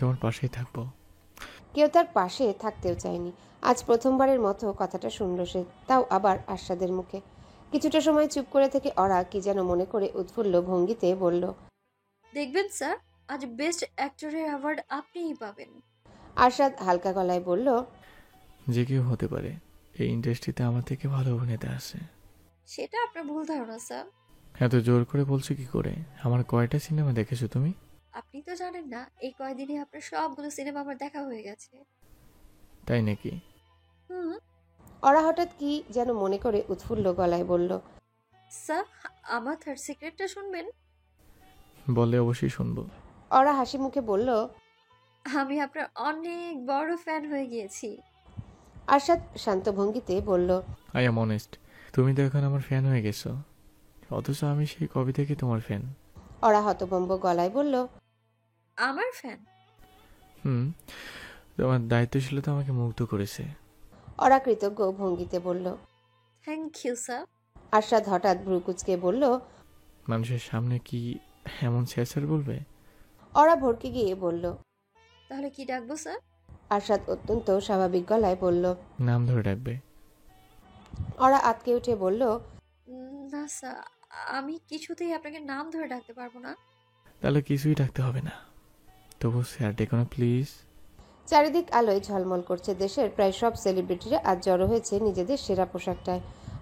তোমার পাশেই থাকবো। কেউ তার পাশে থাকতেও চায়নি। আজ প্রথমবারের মতো কথাটা শুনল সে, তাও আবার আশাদের মুখে। কিছুটা সময় চুপ করে থেকে অরা কি যেন মনে করে উৎফুল্ল ভঙ্গিতে বলল, দেখবেন স্যার, আজ বেস্ট অ্যাক্টরের অ্যাওয়ার্ড আপনিই পাবেন। আশাদ হালকা গলায় বলল, যে কেউ হতে পারে, এই ইন্ডাস্ট্রিতে আমার থেকে ভালো অভিনেতা আছে। সেটা আপনার ভুল ধারণা স্যার। এত জোর করে বলছো কি করে? আমার কয়টা সিনেমা দেখেছো তুমি? আপনি তো জানেন না, এই কয়দিনে আপনার সবগুলো সিনেমা আমার দেখা হয়ে গেছে। তাই নাকি? হুম। অরা হঠাৎ কি যেন মনে করে উৎফুল্ল গলায় বলল, স্যার, আমার থার্ড সিক্রেটটা শুনবেন? বললে অবশ্যই শুনবো। অরা হাসি মুখে বলল, আমি আপনার অনেক বড় ফ্যান হয়ে গিয়েছি। আশাদ শান্ত ভঙ্গিতে বলল, আই এম অনেস্ট, তুমি তো এখন আমার ফ্যান হয়ে গেছো, অথচ আমি সেই কবে থেকে তোমার ফ্যান। অরা হতভম্ব গলায় বলল, আমার ফ্যান? হুম, তোমার দায়িত্বশীলতা আমাকে মুগ্ধ করেছে। অরা কৃতজ্ঞ ভঙ্গিতে বলল। Thank you sir. আশাদ হঠাৎ ভ্রুকুচকে বলল, মানুষের সামনে কি এমন স্যার বলবে? অরা ভড়কে গিয়ে বলল। তাহলে কি ডাকবো স্যার? আশাদ অত্যন্ত স্বাভাবিক গলায় বলল। নাম ধরে ডাকবে। অরা আতকে উঠে বলল, না স্যার, আমি কিছুতেই আপনাকে নাম ধরে ডাকতে পারবো না। তাহলে কিছুই ডাকতে হবে না, তবু স্যার ডেকো না প্লিজ। চারিদিক আলোয় ঝলমল করছে। দেশের প্রায় সব সেলিব্রিটিরা আজ জড়ো হয়েছে নিজেদের সেরা পোশাকটায়।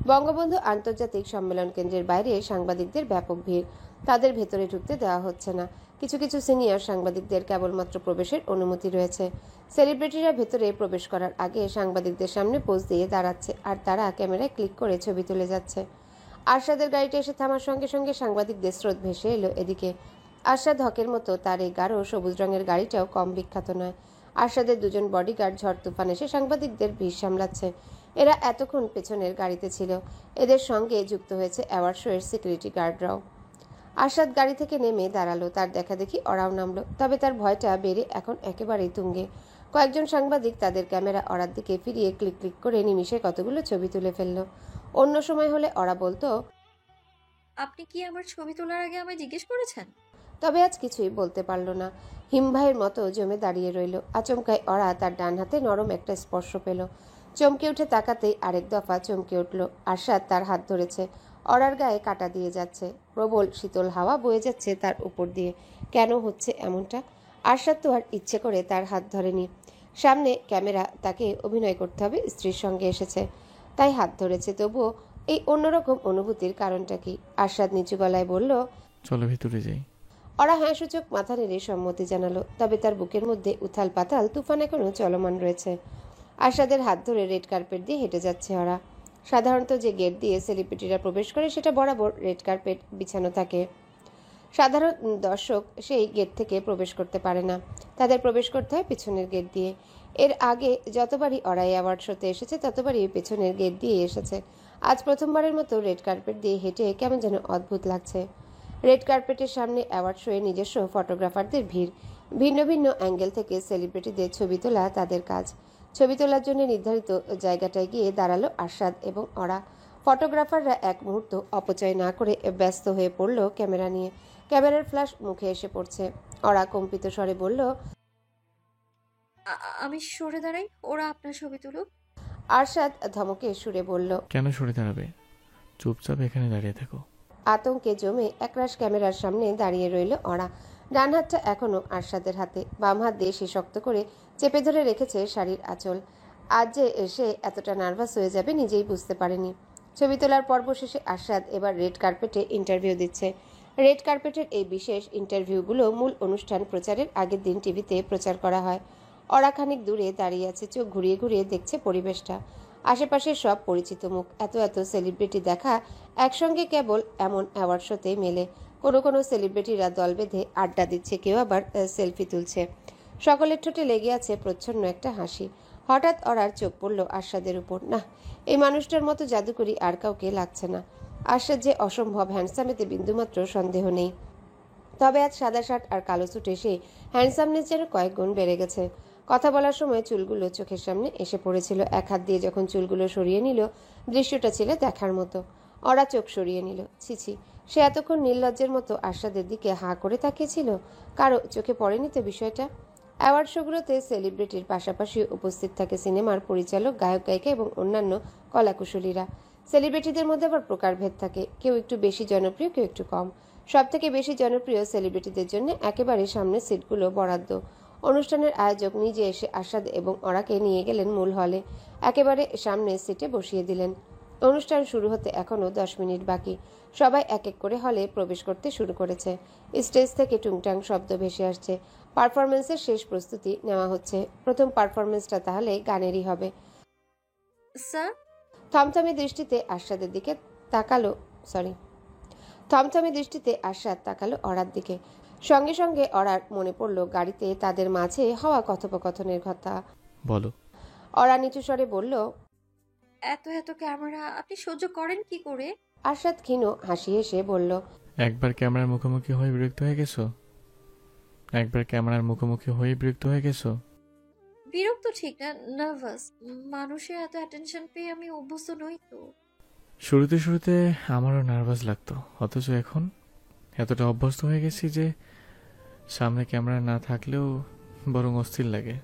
বঙ্গবন্ধু আন্তর্জাতিক সম্মেলন কেন্দ্রের বাইরে সাংবাদিকদের ব্যাপক ভিড়। তাদের ভেতরে ঢুকতে দেওয়া হচ্ছে না। কিছু কিছু সিনিয়র সাংবাদিকদের কেবলমাত্র প্রবেশের অনুমতি রয়েছে। সেলিব্রিটিরা ভেতরে প্রবেশ করার আগে সাংবাদিকদের সামনে পোজ দিয়ে দাঁড়াচ্ছে, আর তারা ক্যামেরায় ক্লিক করে ছবি তুলে যাচ্ছে। আরশাদের গাড়িটা এসে থামার সঙ্গে সঙ্গে সাংবাদিকদের স্রোত ভেসে এলো এদিকে। আরশাদ হকের মতো তার এই গাঢ় সবুজ রঙের গাড়িটাও কম বিখ্যাত নয়। আরশাদের দুজন বডিগার্ড ঝড় তুফান এসে সাংবাদিকদের ভিড় সামলাচ্ছে। এরা এতক্ষণ পেছনের গাড়িতে ছিল। এদের সঙ্গে যুক্ত হয়েছে অ্যাওয়ার্ড শো এর সিকিউরিটি গার্ডরাও। আরশাদ গাড়ি থেকে নেমে দাঁড়ালো। তার দেখা দেখি অরাও নামলো, তবে তার ভয়টা বেড়ে এখন একেবারেই তুঙ্গে। কয়েকজন সাংবাদিক তাদের ক্যামেরা অরার দিকে ফিরিয়ে ক্লিক ক্লিক করে নিমিষে কতগুলো ছবি তুলে ফেললো। অন্য সময় হলে অরা বলতো, আপনি কি আমার ছবি তোলার আগে আমায় জিজ্ঞেস করেছেন? তবে আজ কিছুই বলতে পারল না। হিমভাইয়ের মতো জমে দাঁড়িয়ে রইল। আচমকায় অরা তার ডান হাতে নরম একটা স্পর্শ পেল। চমকে উঠে তাকাতেই আরেক দফা চমকে উঠল। আরশাদ তার হাত ধরেছে। অরার গায়ে কাটা দিয়ে যাচ্ছে। প্রবল শীতল হাওয়া বয়ে যাচ্ছে তার উপর দিয়ে। কেন হচ্ছে এমনটা? আরশাদ তো আর ইচ্ছে করে তার হাত ধরেনি। সামনে ক্যামেরা, তাকে অভিনয় করতে হবে, স্ত্রীর সঙ্গে এসেছে, তাই হাত ধরেছে। তবুও এই অন্যরকম অনুভূতির কারণটা কি? আরশাদ নিচু গলায় বলল, চলো ভিতরে যাই। অরা হ্যাঁ সূচক মাথা নেড়ে সম্মতি জানালো। তবে তার বুকের মধ্যে উথাল পাতাল তুফান এখনো চলমান রয়েছে। আরশাদের হাত ধরে রেড কার্পেট দিয়ে হেঁটে যাচ্ছে ওরা। সাধারণত যে গেট দিয়ে সেলিব্রিটিরা প্রবেশ করে সেটা বরাবর রেড কার্পেট বিছানো থাকে। সাধারণ দর্শক সেই গেট থেকে প্রবেশ করতে পারে না, তাদের প্রবেশ করতে হয় পেছনের গেট দিয়ে। এর আগে যতবারই অরাই অ্যাওয়ার্ড শোতে এসেছে ততবারই পেছনের গেট দিয়ে এসেছে। আজ প্রথমবারের মতো রেড কার্পেট দিয়ে হেঁটে কেমন যেন অদ্ভুত লাগছে। রেড কার্পেটের সামনে অ্যাওয়ার্ড শোয়ে নিজস্ব ফটোগ্রাফারদের ভিড়। ভিন্ন ভিন্ন অ্যাঙ্গেল থেকে সেলিব্রিটিদের ছবি তোলা তাদের কাজ। ছবি তোলার জন্য নির্ধারিত জায়গাটায় গিয়ে দাঁড়ালো আরশাদ এবং অরা। ফটোগ্রাফাররা এক মুহূর্ত অপচয় না করে ব্যস্ত হয়ে পড়ল ক্যামেরা নিয়ে। ক্যামেরার ফ্ল্যাশ মুখে এসে পড়ছে। অরা কম্পিত স্বরে বলল, আমি সরে দাঁড়াই, ওরা আপনার ছবি তুলুক। আরশাদ ধমকে সুরে বলল, কেন সরে দাঁড়াবে? চুপচাপ এখানে দাঁড়িয়ে থাকো। আতঙ্কে জমে একরাশ ক্যামেরার সামনে দাঁড়িয়ে রইল অরা। ডান হাতটা এখনো আরশাদের হাতে, বাম হাত দিয়ে সে শক্ত করে চেপে ধরে রেখেছে শাড়ির আঁচল। আজ যে সে এতটা নার্ভাস হয়ে যাবে নিজেই বুঝতে পারেনি। ছবি তোলার পর্ব শেষে আরশাদ এবার রেড কার্পেটে ইন্টারভিউ দিচ্ছে। রেড কার্পেটের এই বিশেষ ইন্টারভিউগুলো মূল অনুষ্ঠান প্রচারের আগের দিন টিভিতে প্রচার করা হয়। অরা খানিক দূরে দাঁড়িয়ে আছে, চোখ ঘুরিয়ে ঘুরিয়ে দেখছে পরিবেশটা। আশেপাশের সব পরিচিত মুখ। এত এত সেলিব্রিটি দেখা একসঙ্গে কেবল এমন অ্যাওয়ার্ড শোতে মেলে। কোনো কোনো সেলিব্রিটিরা দল বেঁধে আড্ডা দিচ্ছে, কেউ আবার সেলফি তুলছে। সকলের ঠোঁটে লেগে আছে প্রচ্ছন্ন একটা হাসি। হঠাৎ অরার চোখ পড়ল আরশাদের উপর। না, এই মানুষটার মতো জাদুকরি আর কাউকে লাগছে না। আরশাদ যে অসম্ভব হ্যান্ডসাম, এতে বিন্দুমাত্র সন্দেহ নেই। তবে আজ সাদা শার্ট আর কালো স্যুটে সে হ্যান্ডসামনেস যেন কয়েক গুণ বেড়ে গেছে। কথা বলার সময় চুলগুলো চোখের সামনে এসে পড়েছিল। এক হাত দিয়ে যখন চুলগুলো সরিয়ে নিল, দৃশ্যটা ছিল দেখার মতো। অরা চোখ সরিয়ে নিল। ছিছি, সে এতক্ষণ নির্লজ্জের মতো আরশাদের দিকে হাঁ করে তাকিয়েছিল। কারো চোখে পড়েনি তো বিষয়টা? অ্যাওয়ার্ড শোগুলোতে সেলিব্রিটির পাশাপাশি উপস্থিত থাকে সিনেমার পরিচালক, গায়ক, গায়িকা এবং অন্যান্য কলাকুশলীরা। সেলিব্রিটিদের মধ্যে আবার প্রকারভেদ থাকে, কেউ একটু বেশি জনপ্রিয়, কেউ একটু কম। সবথেকে বেশি জনপ্রিয় সেলিব্রিটিদের জন্য একেবারে সামনের সিটগুলো বরাদ্দ। অনুষ্ঠানের আয়োজক নিজে এসে আসাদ এবং অরাকে নিয়ে গেলেন মূল হলে, একেবারে সামনের সিটে বসিয়ে দিলেন। অনুষ্ঠান শুরু হতে এখনও 10 মিনিট বাকি। সবাই এক এক করে হলে প্রবেশ করতে শুরু করেছে। স্টেজ থেকে টুংটাং শব্দ ভেসে আসছে। পারফরমেন্সের শেষ প্রস্তুতি নেওয়া হচ্ছে। প্রথম পারফরমেন্সটা তাহলে গানেরই হবে। স্যার, থমথমে দৃষ্টিতে আশাদের দিকে তাকালো সরি থমথমে দৃষ্টিতে আশাদ তাকালো অরার দিকে। সঙ্গে সঙ্গে অরার মনে পড়ল গাড়িতে তাদের মাঝে হওয়া কথোপকথনের কথা। বলো। অরা নিচু স্বরে বলল, এত এত ক্যামেরা আপনি সহ্য করেন কি করে? আশাদ ক্ষীণ হাসি হেসে বলল, একবার ক্যামেরার মুখোমুখি হয়ে বিরক্ত হয়ে গেছো? একবার ক্যামেরার মুখোমুখি হয়ে বিরক্ত হয়ে গেছো? বিরক্ত ঠিক না, নার্ভাস। মানুষের এত অ্যাটেনশন পেয়ে আমি অভ্যস্ত নই তো। শুরুতে শুরুতে আমারও নার্ভাস লাগতো, অথচ এখন এতটা অভ্যস্ত হয়ে গেছি যে সামনে ক্যামেরা না থাকলেও বরং অস্থির লাগে।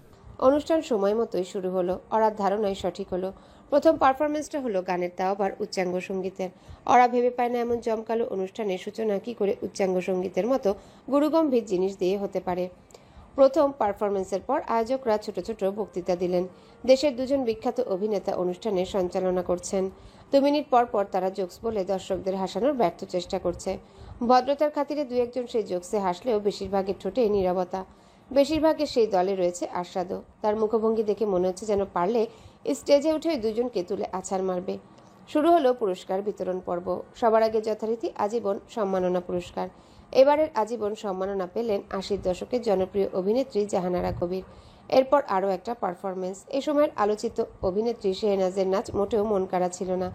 অনুষ্ঠান সময় মতোই শুরু হলো। অরার ধারণাই সঠিক হলো। প্রথম পারফরমেন্সটা হলো গানের, তাও আবার উচ্চাঙ্গ সঙ্গীতের। অরা ভেবে পায় না এমন জমকালো অনুষ্ঠানের সূচনা কি করে উচ্চাঙ্গ সঙ্গীতের মতো গুরুগম্ভীর জিনিস দিয়ে হতে পারে। প্রথম পারফরমেন্সের পর আয়োজকরা ছোট ছোট বক্তৃতা দিলেন। দেশের দুজন বিখ্যাত অভিনেতা অনুষ্ঠানের সঞ্চালনা করছেন। 2 মিনিট পর পর তারা জোকস বলে দর্শকদের হাসানোর ব্যর্থ চেষ্টা করছে। ভদ্রতার খাতিরে 2-1 সেই জোকসে হাসলেও বেশিরভাগের ঠোঁটে নীরবতা। বেশিরভাগের সেই দলে রয়েছে আশাদও। তার মুখভঙ্গি দেখে মনে হচ্ছে যেন পারলে স্টেজে উঠে ওই দুজনকে তুলে আছাড় মারবে। শুরু হলো পুরস্কার বিতরণ পর্ব। সবার আগে যথারীতি আজীবন সম্মাননা পুরস্কার। এবারের আজীবন সম্মাননা পেলেন 80-র দশকের জনপ্রিয় অভিনেত্রী জাহানারা কবির। এরপর আরও একটা পারফরমেন্স। এ সময়ের আলোচিত অভিনেত্রী শেহনাজের নাচ মোটেও মন কাড়া ছিল না।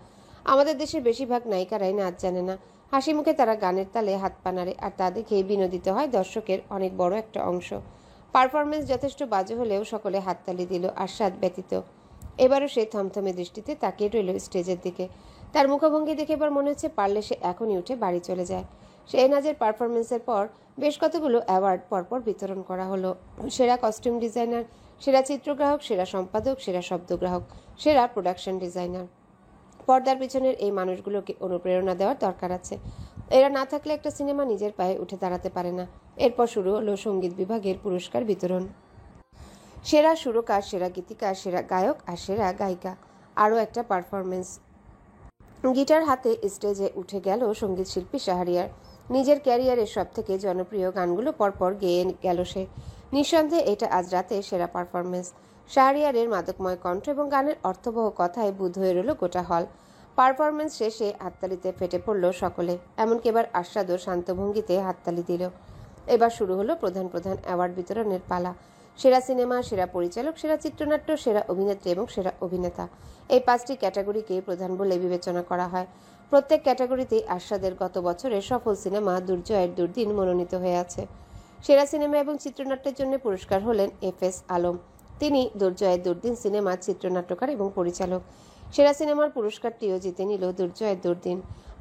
আমাদের দেশের বেশিরভাগ নায়িকারাই নাচ জানে না। হাসি মুখে তারা গানের তালে হাত পা নাড়ে, আর তা দেখেই বিনোদিত হয় দর্শকের অনেক বড় একটা অংশ। পারফরমেন্স যথেষ্ট বাজে হলেও সকলে হাততালি দিল, আশাদ ব্যতীত। এবারও সে থমথমে দৃষ্টিতে তাকিয়ে রইল স্টেজের দিকে। তার মুখভঙ্গি দেখে এবার মনে হচ্ছে পারলে সে এখনই উঠে বাড়ি চলে যায়। শেহনাজের পারফরমেন্সের পর বেশ কতগুলো অ্যাওয়ার্ড পরপর বিতরণ করা হলো। সেরা কস্টিউম ডিজাইনার, সেরা চিত্রগ্রাহক, সেরা সম্পাদক, সেরা শব্দগ্রাহক, সেরা প্রোডাকশন ডিজাইনার। পর্দার পিছনের এই মানুষগুলোকে অনুপ্রেরণা দেওয়ার দরকার আছে। এরা না থাকলে একটা সিনেমা নিজের পায়ে উঠে দাঁড়াতে পারে না। এরপর শুরু হলো সঙ্গীত বিভাগের পুরস্কার বিতরণ। সেরা সুরকার, সেরা গীতিকার, সেরা গায়ক আর সেরা গায়িকা। আরও একটা পারফরমেন্স। গিটার হাতে স্টেজে উঠে গেল সঙ্গীত শিল্পী শাহরিয়ার। নিজের ক্যারিয়ারের সবথেকে জনপ্রিয় গানগুলো পরপর গেয়ে গেল সে। নিঃসন্দেহে এটা আজ রাতে সেরা পারফরমেন্স। শাহরিয়ারের মাদকময় কণ্ঠ এবং গানের অর্থবহ কথায় বুঁদ হয়ে রইল গোটা হল। পারফরমেন্স শেষে হাততালিতে ফেটে পড়ল সকলে। এমনকি এবার আস্বাদও শান্ত ভঙ্গিতে হাততালি দিল। এবার শুরু হলো প্রধান প্রধান অ্যাওয়ার্ড বিতরণের পালা। সেরা সিনেমা, সেরা পরিচালক, সেরা চিত্রনাট্য, সেরা অভিনেত্রী এবং সেরা অভিনেতা, এই 5টি ক্যাটাগরিকে প্রধান বলে বিবেচনা করা হয়। প্রত্যেক ক্যাটাগরিতেই আশাদের গত বছরের সফল সিনেমা দুর্জয়ের দুর্দিন মনোনীত হয়ে আছে। সেরা সিনেমা এবং চিত্রনাট্যের জন্য পুরস্কার হলেন এফএস আলম। তিনি দুর্জয়ের দুর্দিন সিনেমার চিত্রনাট্যকার এবং পরিচালক। সেরা সিনেমার পুরস্কারটিও জিতে নিল দুর্জয়ের দুর্দিন।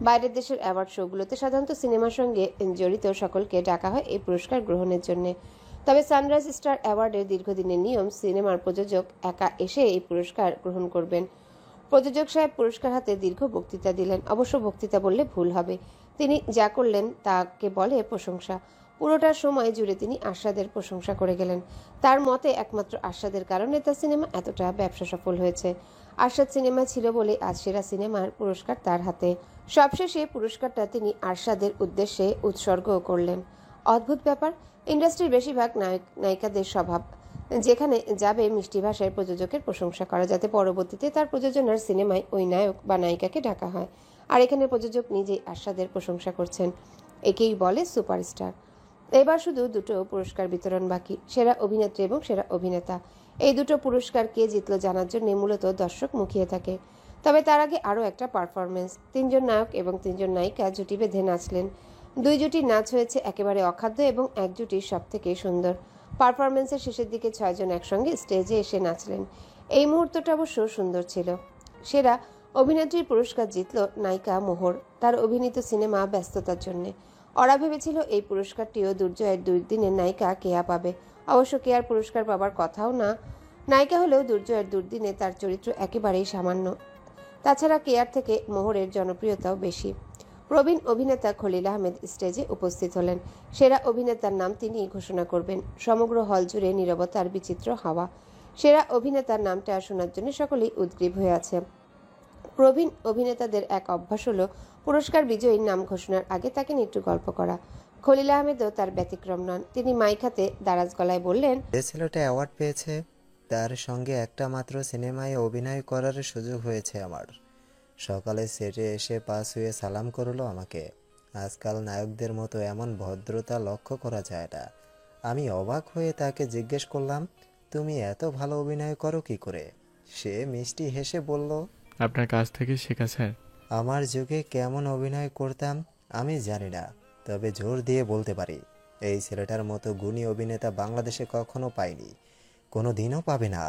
বাইরের দেশের অ্যাওয়ার্ড শোগুলোতে সাধারণত সিনেমার সঙ্গে জড়িত সকলকে ডাকা হয় এই পুরস্কার গ্রহণের জন্য। তবে সানরাইজ স্টার অ্যাওয়ার্ডের দীর্ঘদিনের নিয়ম, সিনেমার প্রযোজক একা এসে এই পুরস্কার গ্রহণ করবেন। প্রযোজক সাহেব পুরস্কার হাতে দীর্ঘ বক্তৃতা দিলেন। অবশ্য বক্তৃতা বললে ভুল হবে, তিনি যা করলেন তাকে বলে প্রশংসা। পুরোটা সময় জুড়ে তিনি আশাদের প্রশংসা করে গেলেন। তার মতে একমাত্র আশাদের কারণে তার সিনেমা এতটা ব্যবসা সফল হয়েছে। আরশাদ সিনেমা ছিল বলে আজ সেরা সিনেমার পুরস্কার তার হাতে। সবশেষে পুরস্কারটা তিনি আরশাদের উদ্দেশ্যে উৎসর্গ করলেন। অদ্ভুত ব্যাপার, ইন্ডাস্ট্রির বেশিরভাগ নায়িকাদের স্বভাব, যেখানে যাবে মিষ্টি ভাষায় প্রযোজকের প্রশংসা করা, যাতে পরবর্তীতে তার প্রযোজনার সিনেমায় ওই নায়ক বা নায়িকাকে ডাকা হয়। আর এখানে প্রযোজক নিজেই আরশাদের প্রশংসা করছেন। একেই বলে সুপারস্টার। এবার শুধু দুটো পুরস্কার বিতরণ বাকি, সেরা অভিনেত্রী এবং সেরা অভিনেতা। এই দুটো পুরস্কার কে জিতল জানার জন্য মূলত দর্শক মুখিয়ে থাকে। তবে তার আগে আরও একটা পারফরমেন্স। 3জন নায়ক এবং 3জন নায়িকা জুটি বেঁধে নাচলেন। 2 জুটির নাচ হয়েছে একেবারে অখাদ্য এবং এক জুটির সব থেকে সুন্দর। পারফরমেন্সের শেষের দিকে 6 জন একসঙ্গে স্টেজে এসে নাচলেন। এই মুহূর্তটা অবশ্য সুন্দর ছিল। সেরা অভিনেত্রীর পুরস্কার জিতল নায়িকা মোহর, তার অভিনীত সিনেমা ব্যস্ততার জন্যে। ওরা ভেবেছিল এই পুরস্কারটিও দুর্জয়ের দুর্দিনের নায়িকা কেয়া পাবে। অবশ্য কেয়ার পুরস্কার পাবার কথাও না। নায়িকা হলেও দুর্জয়ের দুর্দিনে তার চরিত্র একেবারেই সামান্য। তাছাড়া কেয়ার থেকে মোহরের জনপ্রিয়তাও বেশি। প্রবীণ অভিনেতা খলিল আহমেদ স্টেজে উপস্থিত হলেন। সেরা অভিনেতার নাম তিনিই ঘোষণা করবেন। সমগ্র হল জুড়ে নীরবতার বিচিত্র হাওয়া। সেরা অভিনেতার নামটা শোনার জন্য সকলেই উদ্গ্রীব হয়ে আছে। প্রবীণ অভিনেতাদের এক অভ্যাস হলো পুরস্কার বিজয়ীর নাম ঘোষণার আগে তাকে নিয়ে একটু গল্প করা। খলিল আহমেদও তার ব্যতিক্রম নন। তিনি মাইক হাতে দারাজ গলায় বললেন, যে ছেলেটা অ্যাওয়ার্ড পেয়েছে তার সঙ্গে একটা মাত্র সিনেমায় অভিনয় করার সুযোগ হয়েছে আমার। সকালে সেটে এসে পা ছুঁয়ে সালাম করলো আমাকে। আজকাল নায়কদের মতো এমন ভদ্রতা লক্ষ্য করা যায় না। আমি অবাক হয়ে তাকে জিজ্ঞেস করলাম, তুমি এত ভালো অভিনয় করো কি করে? সে মিষ্টি হেসে বলল, আপনার কাছ থেকে শেখা স্যার। আমার যুগে কেমন অভিনয় করতাম আমি জানি না, তবে জোর দিয়ে বলতে পারি এই ছেলেটার মতো গুণী অভিনেতা বাংলাদেশে কখনো পাইনি, কোনো দিনও পাবে না।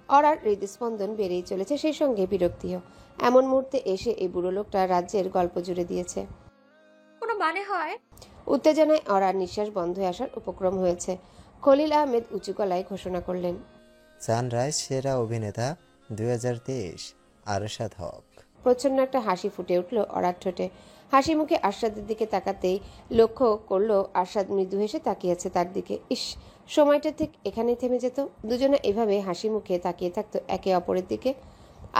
অরার হৃদস্পন্দন বেড়েই চলেছে, সেই সঙ্গে বিরক্তিও। এমন মুহূর্তে এসে এই বুড়ো লোকটা রাজ্যের গল্প জুড়ে দিয়েছে। কোনো মানে হয়? উত্তেজনায় অরার নিঃশ্বাস বন্ধ হয়ে আসার উপক্রম হয়েছে। খলিল আহমেদ উঁচু গলায় ঘোষণা করলেন, সানরাইজ সেরা অভিনেতা 2023 আরশাদ হক। প্রচ্ছন্ন একটা হাসি ফুটে উঠল অরার ঠোঁটে। হাসি মুখে আরশাদের দিকে তাকাতেই লক্ষ্য করলো আরশাদ মৃদু হেসে তাকিয়েছে তার দিকে। ইস, সময়টা ঠিক এখানেই থেমে যেত। দুজনে এভাবে হাসি মুখে তাকিয়ে থাকতো একে অপরের দিকে।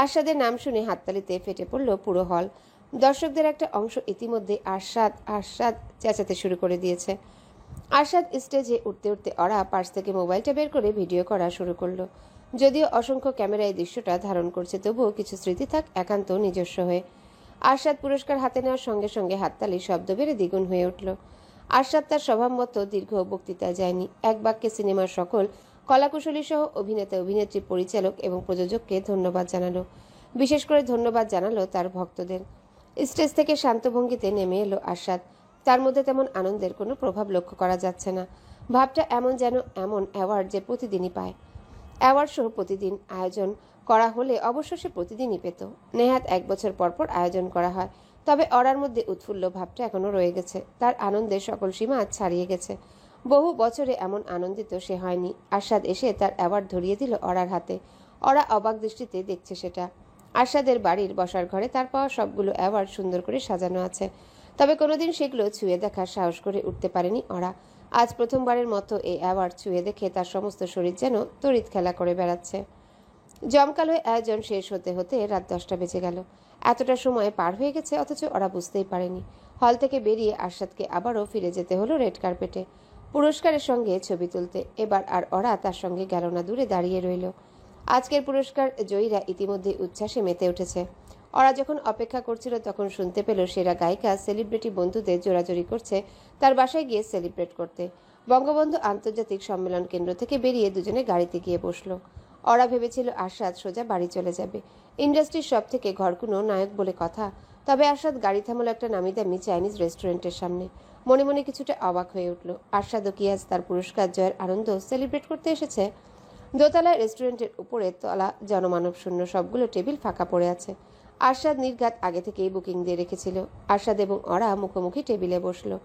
আরশাদের নাম শুনে হাততালিতে ফেটে পড়ল পুরো হল। দর্শকদের একটা অংশ ইতিমধ্যে আরশাদ আরশাদ চেঁচাতে শুরু করে দিয়েছে। আরশাদ স্টেজে উঠতে উঠতে অরা পার্স থেকে মোবাইলটা বের করে ভিডিও করা শুরু করলো। যদিও অসংখ্য ক্যামেরা এই দৃশ্যটা ধারণ করছে, তবুও কিছু স্মৃতি থাক একান্ত নিজস্ব হয়ে। আরশাদ পুরস্কার হাতে নেওয়ার সঙ্গে সঙ্গে হাততালির শব্দ বেড়ে দ্বিগুণ হয়ে উঠল। আরশাদ তার স্বভাব মতো দীর্ঘ বক্তৃতায় যায়নি। এক বাক্যে সিনেমার সকল কলাকুশলী সহ অভিনেতা, অভিনেত্রী, পরিচালক এবং প্রযোজককে ধন্যবাদ জানালো। বিশেষ করে ধন্যবাদ জানালো তার ভক্তদের। স্টেজ থেকে শান্ত ভঙ্গিতে নেমে এলো আরশাদ। তার মধ্যে তেমন আনন্দের কোনো প্রভাব লক্ষ্য করা যাচ্ছে না। ভাবটা এমন যেন এমন অ্যাওয়ার্ড যে প্রতিদিনই পায়। অ্যাওয়ার্ড শো প্রতিদিন আয়োজন করা হলে অবশ্য সে প্রতিদিনই পেত। নেহাত 1 বছর পর পর আয়োজন করা হয়। তবে অরার মধ্যে উৎফুল্ল ভাবটা এখনো রয়ে গেছে। তার আনন্দের সকল সীমা আজ ছাড়িয়ে গেছে। বহু বছরে এমন আনন্দিত সে হয়নি। আরশাদ এসে তার অ্যাওয়ার্ড ধরিয়ে দিল অরার হাতে। অরা অবাক দৃষ্টিতে দেখছে সেটা। আরশাদের বাড়ির বসার ঘরে তার পাওয়া সবগুলো অ্যাওয়ার্ড সুন্দর করে সাজানো আছে। তবে কোনোদিন সেগুলো ছুঁয়ে দেখার সাহস করে উঠতে পারেনি অরা। আজ প্রথমবারের মতো এই অ্যাওয়ার্ড ছুঁয়ে দেখে তার সমস্ত শরীর যেন তড়িৎ খেলা করে বেড়াচ্ছে। জমকালো আয়োজন শেষ হতে হতে রাত 10টা বেজে গেল। এতটা সময় পার হয়ে গেছে অথচ ওরা বুঝতেই পারেনি। হল থেকে বেরিয়ে আরশাদকে আবারও ফিরে যেতে হলো রেড কার্পেটে পুরস্কারের সঙ্গে ছবি তুলতে। এবার আর ওরা তার সঙ্গে গেল না, দূরে দাঁড়িয়ে রইল। আজকের পুরস্কার জয়ীরা ইতিমধ্যে উচ্ছ্বাসে মেতে উঠেছে। ওরা যখন অপেক্ষা করছিল তখন শুনতে পেল সেরা গায়িকা সেলিব্রিটি বন্ধুদের জোরাজোরি করছে তার বাসায় গিয়ে সেলিব্রেট করতে। বঙ্গবন্ধু আন্তর্জাতিক সম্মেলন কেন্দ্র থেকে বেরিয়ে দুজনে গাড়িতে গিয়ে বসলো। ওরা ভেবেছিল আরশাদ সোজা বাড়ি চলে যাবে। ইন্ডাস্ট্রির সব থেকে ঘরকুনো নায়ক বলে কথা। তবে আরশাদ গাড়ি থামল একটা নামিদামি চাইনিজ রেস্টুরেন্টের সামনে। মনে মনে কিছুটা অবাক হয়ে উঠল। আরশাদও কি আজ তার পুরস্কার জয়ের আনন্দ সেলিব্রেট করতে এসেছে? দোতলায় রেস্টুরেন্টের উপরে তলা জনমানব শূন্য, সবগুলো টেবিল ফাঁকা পড়ে আছে। আরশাদ নির্ঘাত আগে থেকেই বুকিং দিয়ে রেখেছিল। আরশাদ এবং ওরা মুখোমুখি টেবিলে বসলো।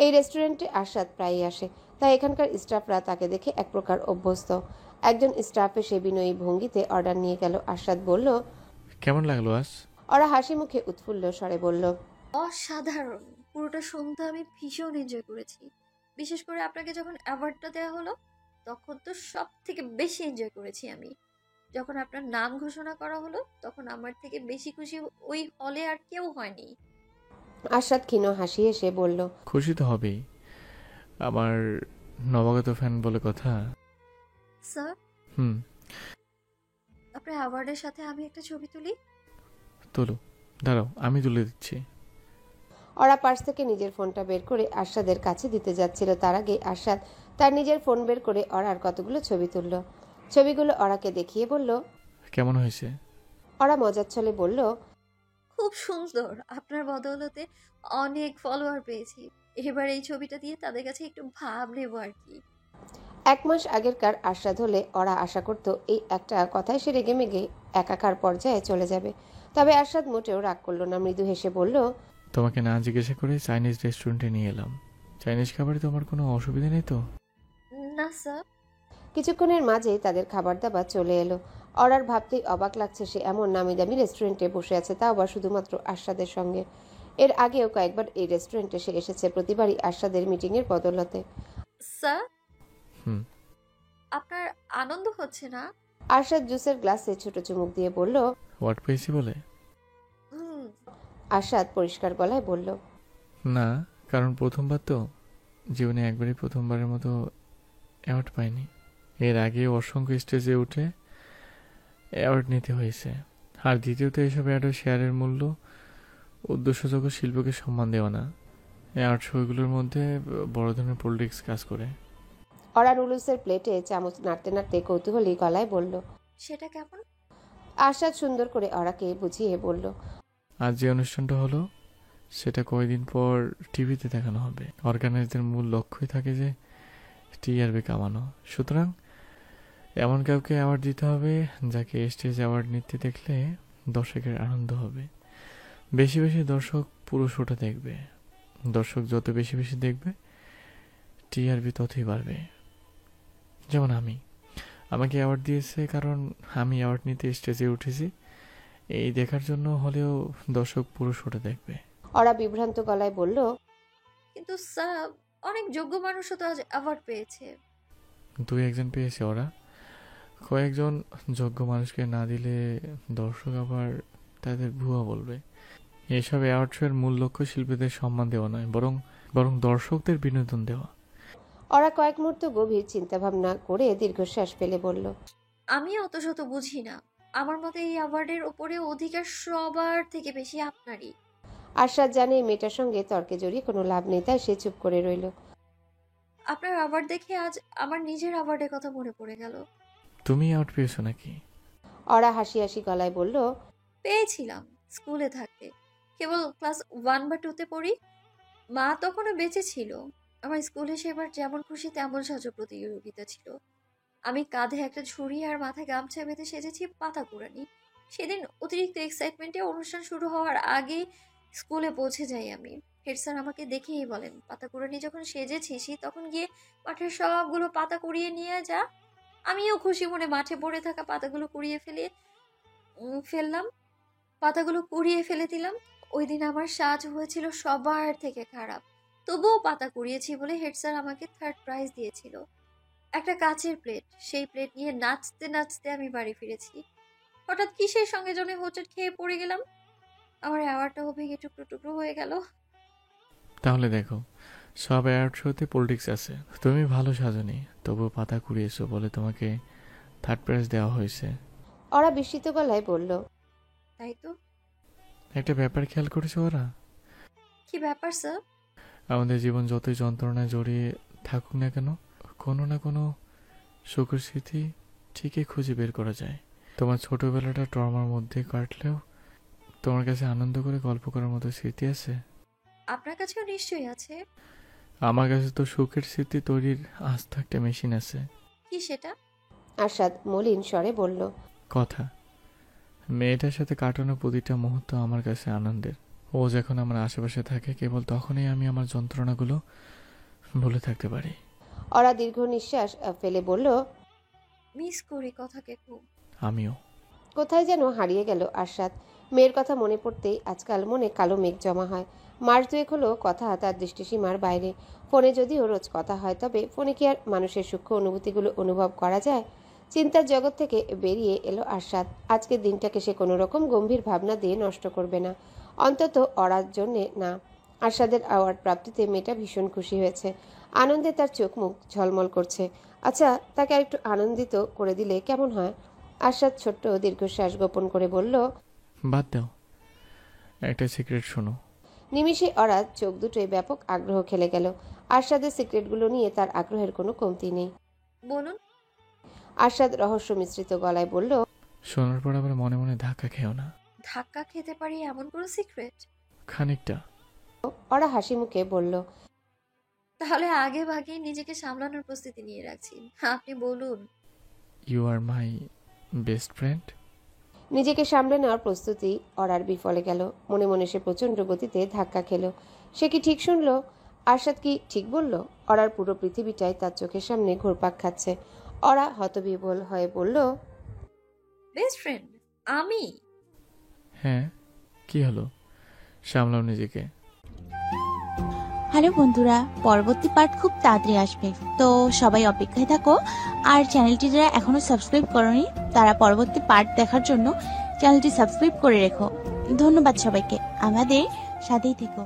এই রেস্টুরেন্টে আরশাদ প্রায়ই আসে, তাই এখানকার স্টাফরা তাকে দেখে এক প্রকার অভ্যস্ত। একজন স্টাফ এসে বিনয়ী ভঙ্গিতে অর্ডার নিয়ে গেল। আরশাদ বলল, কেমন লাগলো আজ? ওরা হাসি মুখে উৎফুল্ল স্বরে বলল, অসাধারণ। পুরোটা সন্ধ্যা আমি ভীষণ এনজয় করেছি। বিশেষ করে আপনাকে যখন অ্যাওয়ার্ডটা দেওয়া হলো তখন তো সব থেকে বেশি এনজয় করেছি আমি। যখন আপনার নাম ঘোষণা করা হলো তখন আমার থেকে বেশি খুশি ওই হলে আর কেউ হয়নি। আরশাদ ক্ষীণ হাসি এসে বলল, খুশি তো হবেই, আমার নবাগত ফ্যান বলে কথা। স্যার, হুম, আপনার অ্যাওয়ার্ডের সাথে আমি একটা ছবি তুলি। তোলো, দাঁড়াও আমি তুলে দিচ্ছি। ওরা পার্স থেকে নিজের ফোনটা বের করে আরশাদের কাছে দিতে যাচ্ছিল, তার আগে আরশাদ তার নিজের ফোন বের করে ওরার কতগুলো ছবি তুলল। ছবিগুলো ওরাকে দেখিয়ে বলল, কেমন হয়েছে? ওরা মজার ছলে বলল, খুব সুন্দর। আপনার বদৌলতে অনেক ফলোয়ার পেয়েছি। এবার এই ছবিটা দিয়ে তাদের কাছে একটু ভাব নেব আর কি। 1 মাস আগেরকার আরশাদ হলে ওরা আশা করত এই একটা কথায় সে রেগে মেগে একাকার পর্যায়ে চলে যাবে। তবে আরশাদ মোটেও রাগ করলো না, মৃদু হেসে বলল, তোমাকে না জিজ্ঞাসা করে চাইনিজ রেস্টুরেন্টে নিয়ে এলাম। চাইনিজ খাবারে তোমার কোনো অসুবিধা নেই তো? না স্যার। কিছুক্ষণের মাঝেই তাদের খাবার দাবার চলে এলো। অরার ভাবতেই অবাক লাগছে সে এমন নামি দামি রেস্টুরেন্টে বসে আছে, তাও আবার শুধুমাত্র আরশাদের সঙ্গে। এর আগেও কয়েকবার এই রেস্টুরেন্টে সে এসেছে, প্রতিবারই আরশাদের মিটিংয়ের বদৌলতে। স্যার, হুম। আপনার আনন্দ হচ্ছে না? আরশাদ জুসের গ্লাসে ছোট চুমুক দিয়ে বলল। হোয়াট পেয়েছি বলে? হুম। আরশাদ পরিষ্কার গলায় বলল। না, কারণ প্রথমবার তো, জীবনে একবারই প্রথমবারের মতো অ্যাওয়ার্ড পাইনি। এর আগে অসংখ্য স্টেজে উঠে অ্যাওয়ার্ড নিতে হয়েছে। আর দ্বিতীয়ত এসব অ্যাওয়ার্ডের শেয়ারের মূল্য উদ্দেশ্যযোগ্য শিল্পকে সম্মান দেওয়া না। অ্যাওয়ার্ড শোগুলোর মধ্যে বড় ধরনের পলিটিক্স কাজ করে। অরা নুডলসের প্লেটে চামচ নাড়তে নাড়তে কৌতূহলী গলায় বলল। সেটা কেমন? আরশাদ সুন্দর করে অরাকে বুঝিয়ে বলল। আজ যে অনুষ্ঠানটা হলো সেটা কয়েকদিন পর টিভিতে দেখানো হবে। অর্গানাইজদের মূল লক্ষ্যই থাকে যে টিআরপি কামানো। সুতরাং এমন কাউকে অ্যাওয়ার্ড দিতে হবে যাকে স্টেজ অ্যাওয়ার্ড নিতে দেখলে দর্শকের আনন্দ হবে। বেশি বেশি দর্শক পুরো শোটা দেখবে। দর্শক যত বেশি বেশি দেখবে টিআরপি ততই বাড়বে। যেমন আমাকে অ্যাওয়ার্ড দিয়েছে কারণ আমি অ্যাওয়ার্ড নিতে স্টেজে উঠেছি। এই দেখার জন্য হলেও দর্শক পুরো শোটা দেখবে। অরা বিভ্রান্ত গলায় বলল। কিন্তু স্যার, অনেক যোগ্য মানুষও তো আজ অ্যাওয়ার্ড পেয়েছে। দুই একজন পেয়েছে ওরা। কয়েকজন যোগ্য মানুষকে না দিলে দর্শক আবার তাদের ভুয়া বলবে। এসব অ্যাওয়ার্ড শো এর মূল লক্ষ্য শিল্পীদের সম্মান দেওয়া নয়, বরং দর্শকদের বিনোদন দেওয়া। অরা কয়েক মুহূর্ত গভীর চিন্তাভাবনা করে দীর্ঘশ্বাস ফেলে বলল। আমি অত শত বুঝি না। আমার মতে এই অ্যাওয়ার্ডের ওপরে অধিকার সবার থেকে বেশি আপনারই। আরশাদ জানে এই মেয়েটার সঙ্গে তর্কে জড়িয়ে কোনো লাভ নেই, তাই সে চুপ করে রইল। আপনার অ্যাওয়ার্ড দেখে আজ আমার নিজের অ্যাওয়ার্ডের কথা মনে পড়ে গেল। তুমি অ্যাওয়ার্ড পেয়েছো নাকি? অরা হাসি হাসি গলায় বলল। পেয়েছিলাম স্কুলে থাকতে, কেবল ক্লাস 1 বা 2তে পড়ি। মা তখনও বেঁচে ছিল। আমার স্কুলে সেবার যেমন খুশি তেমন সাজো প্রতিযোগিতা ছিল। আমি কাঁধে একটা ঝুড়ি আর মাথায় গামছা বেঁধে সেজেছি পাতাকুড়ানি। সেদিন অতিরিক্ত এক্সাইটমেন্টে অনুষ্ঠান শুরু হওয়ার আগে স্কুলে পৌঁছে যাই আমি। হেড স্যার আমাকে দেখেই বলেন, পাতাকুড়ানি যখন সেজেছিস তখন গিয়ে মাঠের সবগুলো পাতা কুড়িয়ে নিয়ে যা। আমিও খুশি মনে মাঠে পড়ে থাকা পাতাগুলো কুড়িয়ে ফেললাম। পাতাগুলো কুড়িয়ে ফেলে দিলাম। ওই দিন আমার সাজ হয়েছিল সবার থেকে খারাপ। তবুও পাতা কুড়িয়েছি বলে হেড স্যার আমাকে 3rd প্রাইজ দিয়েছিল, একটা কাচের প্লেট। সেই প্লেট নিয়ে নাচতে নাচতে আমি বাড়ি ফিরেছি। হঠাৎ কিসের সঙ্গে জনে হোঁচট খেয়ে পড়ে গেলাম। আমার অ্যাওয়ার্ডটাও ভেঙে টুকরো টুকরো হয়ে গেল। তাহলে দেখো, সব অ্যাওয়ার্ড শোতে পলিটিক্স আছে। তুমি ভালো সাজনি, তবুও পাতা কুড়িয়েছো বলে তোমাকে 3rd প্রাইজ দেওয়া হয়েছে। অরা বিস্মিত গলায় বলল। তাই তো। একটা ব্যাপার খেয়াল করেছো ওরা? কি ব্যাপার স্যার? আমাদের জীবন যতই যন্ত্রণায় জড়িয়ে থাকুক না কেন, কোনো না কোনো সুখের স্মৃতি ঠিকই খুঁজে বের করা যায়। তোমার ছোটবেলাটা ট্রমার মধ্যে কাটলেও তোমার কাছে আনন্দ করে গল্প করার মতো স্মৃতি আছে। আপনার কাছেও নিশ্চয়ই আছে। আমার কাছে তো সুখের স্মৃতি তৈরির আস্ত একটা মেশিন আছে। কি সেটা? আরশাদ মলিন স্বরে বলল। কথা। মেয়েটার সাথে কাটানো প্রতিটা মুহূর্ত আমার কাছে আনন্দের। ও যখন আমার আশেপাশে থাকে কেবল তখনই আমি আমার যন্ত্রণাগুলো ভুলে থাকতে পারি। অরা দীর্ঘ নিঃশ্বাস ফেলে বলল। মিস করি কথাকে খুব। আমিও। কোথায় যেন হারিয়ে গেল আরশাদ। মেয়ের কথা মনে পড়তেই আজকাল মনে কালো মেঘ জমা হয়। মাস দুয়েক হলো কথা তার দৃষ্টিসীমার বাইরে। ফোনে যদিও রোজ কথা হয়, তবে ফোনে কি আর মানুষের সূক্ষ্ম অনুভূতিগুলো অনুভব করা যায়? চিন্তার জগৎ থেকে বেরিয়ে এলো আরশাদ। আজকের দিনটাকে সে কোনো রকম গম্ভীর ভাবনা দিয়ে নষ্ট করবে না, অন্তত অরার জন্যে না। আরশাদের অ্যাওয়ার্ড প্রাপ্তিতে মেয়েটা ভীষণ খুশি হয়েছে। আনন্দে তার চোখ মুখ ঝলমল করছে। আচ্ছা, তাকে আরেকটু আনন্দিত করে দিলে কেমন হয়? আরশাদ ছোট্ট দীর্ঘশ্বাস গোপন করে বলল। বাদ দাও, একটা সিক্রেট শোনো। নিমিষে অরা চোখ দুটোয় ব্যাপক আগ্রহ খেলে গেল। আরশাদের সিক্রেটগুলো নিয়ে তার আগ্রহের কোনো কমতি নেই। বলুন। আরশাদ রহস্য মিশ্রিত গলায় বলল। শোনার পর আবার মনে মনে ধাক্কা খেও না। ধাক্কা খেতে পারি এমন কোনো সিক্রেট? খানিকটা। অরা হাসি মুখে বলল। তাহলে আগে ভাগে নিজেকে সামলানোর প্রস্তুতি নিয়ে রাখছি। আপনি বলুন। You are my best friend. নিজেকে সামলে নেওয়ার প্রস্তুতি অরার বিফলে গেল। মনে মনে সে প্রচণ্ড গতিতে ধাক্কা খেল। সে কি ঠিক শুনল? আরশাদ কি ঠিক বলল? অরার পুরো পৃথিবীটাই তার চোখের সামনে ঘুরপাক খাচ্ছে। অরা হতবিহ্বল হয়ে বলল, বেস্ট ফ্রেন্ড আমি? হ্যাঁ, কি হলো? সামলাও নিজেকে। হ্যালো বন্ধুরা, পরবর্তী পার্ট খুব তাড়াতাড়ি আসবে, তো সবাই অপেক্ষায় থাকো। আর চ্যানেলটি যারা এখনো সাবস্ক্রাইব করনি তারা পরবর্তী পার্ট দেখার জন্য চ্যানেলটি সাবস্ক্রাইব করে রেখো। ধন্যবাদ সবাইকে, আমাদের সাথেই থেকো।